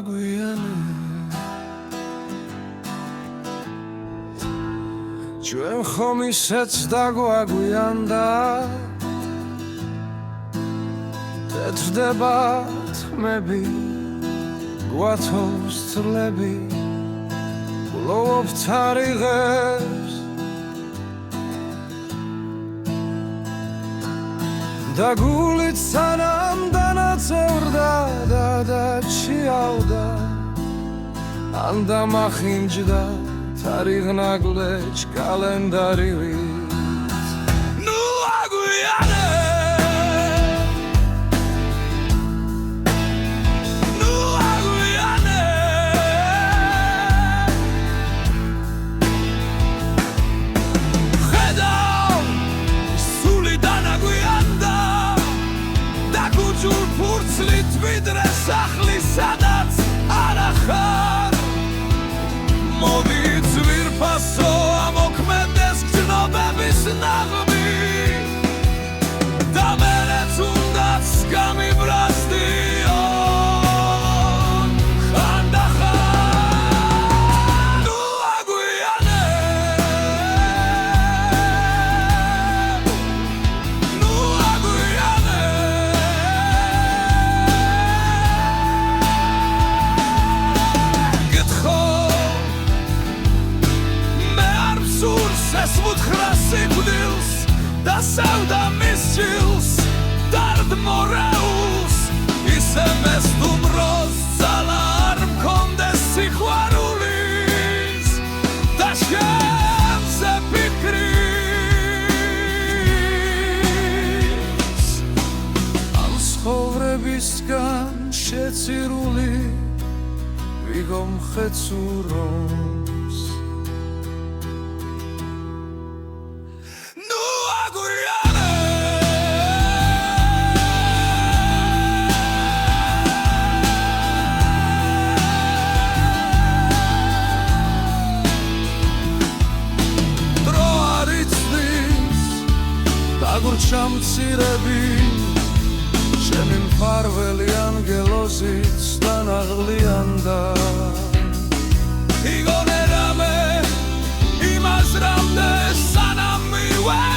აგვიანე ჩვენ ხომ ისეც დაგვაგვიანდა თეთრდება თმები გვათოვს წლები გლოვობ თარიღებს და გულით სანამ დანაწევრდა და ჩიავდა ან დამახინჯდა თარიღ ნაგლეჯ კალენდარივით ნუ აგვიანე ვიდრე სახლი სადაც არ ახარ მოვიც ვირფასო ამოქმედეს გრძნობების ნაღმი და მერეც უნდაც გამიბრასდიონ ხანდახან ნუ აგვიანე ნუ აგვიანე ეს მუთხრას იგდილს და სევდა მის ჭილს დარდ მორეულს ისე მესტუმროს ძალა არ მქონდეს სიყვარულის და შენზე ფიქრის ამ ცხოვრებისგან შეწირული ვიგო მხეცურობს ჩამცირები ჩემი მფარველი ანგელოზიც დანაღლიანდა იგონე რამე იმას რამდე სანამ მივე